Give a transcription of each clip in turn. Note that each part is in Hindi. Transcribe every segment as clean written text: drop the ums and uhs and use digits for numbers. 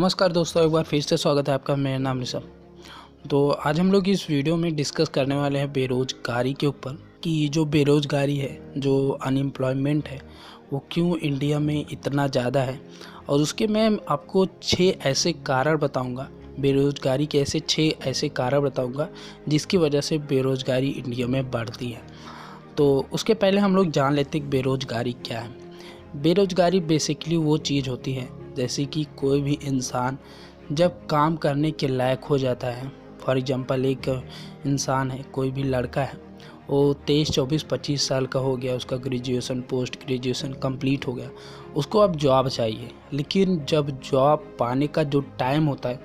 नमस्कार दोस्तों, एक बार फिर से स्वागत है आपका। मेरा नाम ऋषभ। तो आज हम लोग इस वीडियो में डिस्कस करने वाले हैं बेरोज़गारी के ऊपर कि जो बेरोज़गारी है, जो अनएम्प्लॉयमेंट है, वो क्यों इंडिया में इतना ज़्यादा है। और उसके मैं आपको 6 ऐसे कारण बताऊंगा, बेरोज़गारी के ऐसे 6 ऐसे कारण बताऊंगा जिसकी वजह से बेरोज़गारी इंडिया में बढ़ती है। तो उसके पहले हम लोग जान लेते हैं कि बेरोज़गारी क्या है। बेरोज़गारी बेसिकली वो चीज़ होती है जैसे कि कोई भी इंसान जब काम करने के लायक हो जाता है। फॉर एग्जांपल एक इंसान है, कोई भी लड़का है, वो 23, 24, 25 साल का हो गया, उसका ग्रेजुएशन पोस्ट ग्रेजुएशन कंप्लीट हो गया, उसको अब जॉब चाहिए। लेकिन जब जॉब पाने का जो टाइम होता है,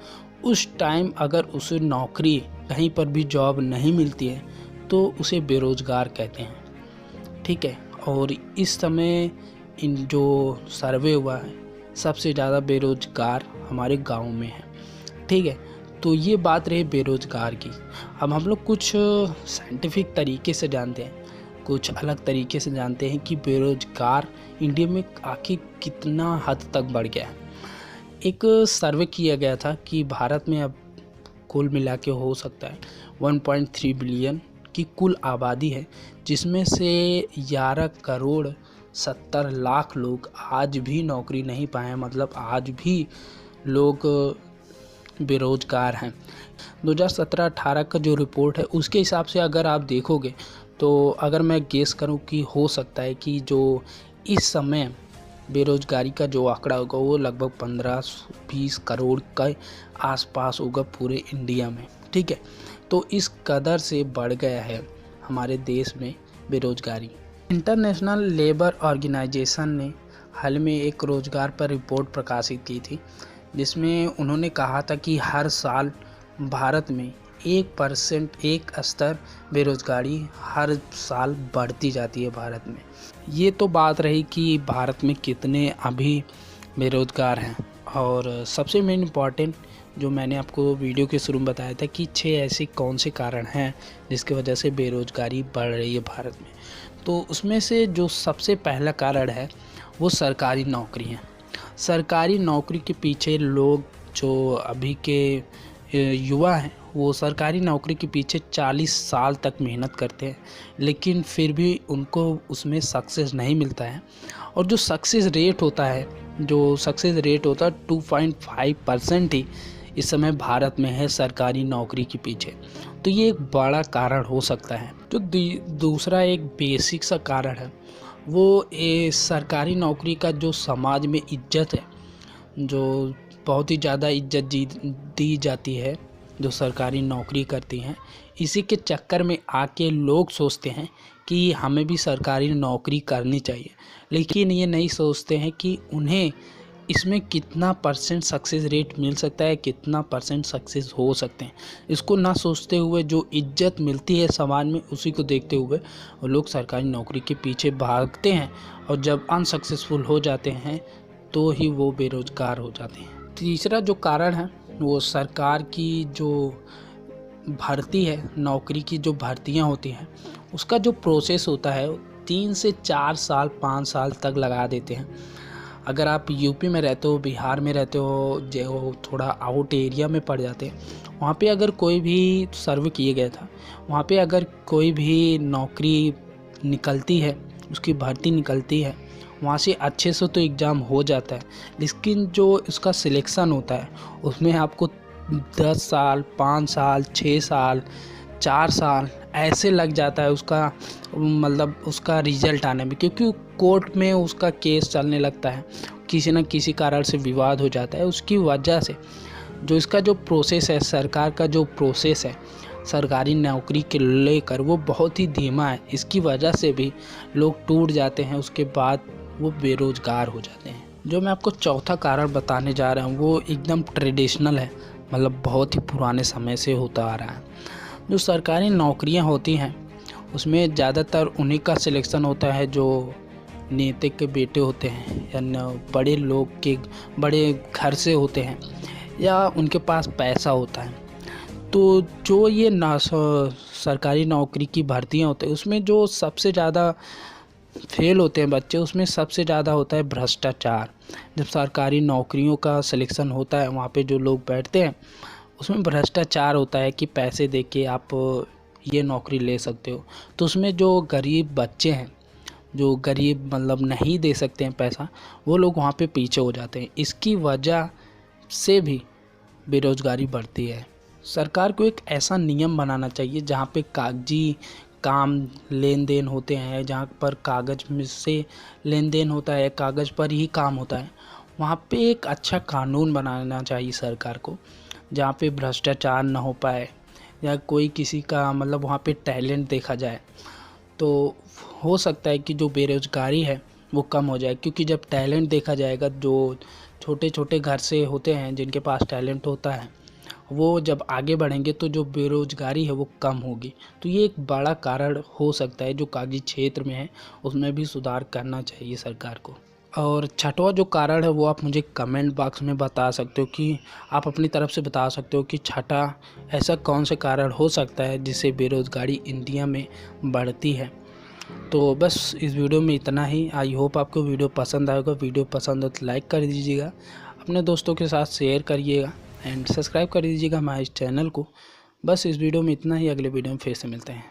उस टाइम अगर उसे नौकरी कहीं पर भी जॉब नहीं मिलती है तो उसे बेरोज़गार कहते हैं। ठीक है। और इस समय इन जो सर्वे हुआ है, सबसे ज़्यादा बेरोज़गार हमारे गांव में है। ठीक है। तो ये बात रही बेरोज़गार की। अब हम लोग कुछ साइंटिफिक तरीके से जानते हैं, कुछ अलग तरीके से जानते हैं कि बेरोज़गार इंडिया में आखिर कितना हद तक बढ़ गया है। एक सर्वे किया गया था कि भारत में अब कुल मिला के हो सकता है 1.3 बिलियन की कुल आबादी है, जिसमें से 11 करोड़ 70 लाख लोग आज भी नौकरी नहीं पाए। मतलब आज भी लोग बेरोज़गार हैं। 2017-18 का जो रिपोर्ट है उसके हिसाब से अगर आप देखोगे तो अगर मैं गेस करूं कि हो सकता है कि जो इस समय बेरोज़गारी का जो आंकड़ा होगा वो लगभग 15-20 करोड़ के आसपास होगा पूरे इंडिया में। ठीक है। तो इस कदर से बढ़ गया है हमारे देश में बेरोज़गारी। इंटरनेशनल लेबर ऑर्गेनाइजेशन ने हाल में एक रोज़गार पर रिपोर्ट प्रकाशित की थी, जिसमें उन्होंने कहा था कि हर साल भारत में 1% एक स्तर बेरोज़गारी हर साल बढ़ती जाती है भारत में। ये तो बात रही कि भारत में कितने अभी बेरोज़गार हैं। और सबसे मेन इम्पॉर्टेंट जो मैंने आपको वीडियो के शुरू में बताया था कि 6 ऐसे कौन से कारण हैं जिसकी वजह से बेरोज़गारी बढ़ रही है भारत में। तो उसमें से जो सबसे पहला कारण है वो सरकारी नौकरी है। सरकारी नौकरी के पीछे लोग, जो अभी के युवा हैं, वो सरकारी नौकरी के पीछे 40 साल तक मेहनत करते हैं, लेकिन फिर भी उनको उसमें सक्सेस नहीं मिलता है। और जो सक्सेस रेट होता है 2.5% ही इस समय भारत में है सरकारी नौकरी के पीछे। तो ये एक बड़ा कारण हो सकता है। जो दूसरा एक बेसिक सा कारण है वो सरकारी नौकरी का जो समाज में इज्जत है, जो बहुत ही ज़्यादा इज्जत दी जाती है जो सरकारी नौकरी करती हैं। इसी के चक्कर में आके लोग सोचते हैं कि हमें भी सरकारी नौकरी करनी चाहिए, लेकिन ये नहीं सोचते हैं कि उन्हें इसमें कितना % सक्सेस रेट मिल सकता है, कितना % सक्सेस हो सकते हैं। इसको ना सोचते हुए जो इज्जत मिलती है समाज में, उसी को देखते हुए वो लोग सरकारी नौकरी के पीछे भागते हैं, और जब अनसक्सेसफुल हो जाते हैं तो ही वो बेरोज़गार हो जाते हैं। तीसरा जो कारण है वो सरकार की जो भर्ती है, नौकरी की जो भर्तियां होती हैं, उसका जो प्रोसेस होता है 3 से 4 साल 5 साल तक लगा देते हैं। अगर आप यूपी में रहते हो, बिहार में रहते हो, जो थोड़ा आउट एरिया में पड़ जाते हैं, वहाँ पे अगर कोई भी सर्वे किया गया था, वहाँ पे अगर कोई भी नौकरी निकलती है, उसकी भर्ती निकलती है, वहाँ से अच्छे से तो एग्ज़ाम हो जाता है, लेकिन जो उसका सिलेक्शन होता है उसमें आपको 10 साल 5 साल 6 साल 4 साल ऐसे लग जाता है उसका, मतलब उसका रिज़ल्ट आने में, क्योंकि कोर्ट में उसका केस चलने लगता है, किसी न किसी कारण से विवाद हो जाता है। उसकी वजह से जो इसका जो प्रोसेस है, सरकार का जो प्रोसेस है सरकारी नौकरी के लेकर, वो बहुत ही धीमा है। इसकी वजह से भी लोग टूट जाते हैं, उसके बाद वो बेरोज़गार हो जाते हैं। जो मैं आपको चौथा कारण बताने जा रहा हूँ वो एकदम ट्रेडिशनल है, मतलब बहुत ही पुराने समय से होता आ रहा है। जो सरकारी नौकरियां होती हैं उसमें ज़्यादातर उन्हीं का सिलेक्शन होता है जो नेता के बेटे होते हैं, या बड़े लोग के बड़े घर से होते हैं, या उनके पास पैसा होता है। तो जो ये सरकारी नौकरी की भर्तियां होती हैं उसमें जो सबसे ज़्यादा फेल होते हैं बच्चे, उसमें सबसे ज़्यादा होता है भ्रष्टाचार। जब सरकारी नौकरियों का सिलेक्शन होता है, वहाँ पे जो लोग बैठते हैं उसमें भ्रष्टाचार होता है कि पैसे दे के आप ये नौकरी ले सकते हो। तो उसमें जो गरीब बच्चे हैं, जो गरीब मतलब नहीं दे सकते हैं पैसा, वो लोग वहाँ पे पीछे हो जाते हैं। इसकी वजह से भी बेरोज़गारी बढ़ती है। सरकार को एक ऐसा नियम बनाना चाहिए जहाँ पे कागजी काम लेन देन होते हैं, जहाँ पर कागज़ में से लेन देन होता है, कागज़ पर ही काम होता है, वहाँ पे एक अच्छा कानून बनाना चाहिए सरकार को, जहाँ पे भ्रष्टाचार ना हो पाए या कोई किसी का मतलब वहाँ पे टैलेंट देखा जाए। तो हो सकता है कि जो बेरोज़गारी है वो कम हो जाए, क्योंकि जब टैलेंट देखा जाएगा, जो छोटे छोटे घर से होते हैं जिनके पास टैलेंट होता है, वो जब आगे बढ़ेंगे तो जो बेरोज़गारी है वो कम होगी। तो ये एक बड़ा कारण हो सकता है जो कागजी क्षेत्र में है, उसमें भी सुधार करना चाहिए सरकार को। और छठवां जो कारण है वो आप मुझे कमेंट बॉक्स में बता सकते हो कि आप अपनी तरफ से बता सकते हो कि छठा ऐसा कौन सा कारण हो सकता है जिससे बेरोज़गारी इंडिया में बढ़ती है। तो बस इस वीडियो में इतना ही। आई होप आपको वीडियो पसंद आएगा। वीडियो पसंद हो तो लाइक कर दीजिएगा, अपने दोस्तों के साथ शेयर करिएगा एंड सब्सक्राइब कर दीजिएगा हमारे इस चैनल को। बस इस वीडियो में इतना ही, अगले वीडियो में फिर से मिलते हैं।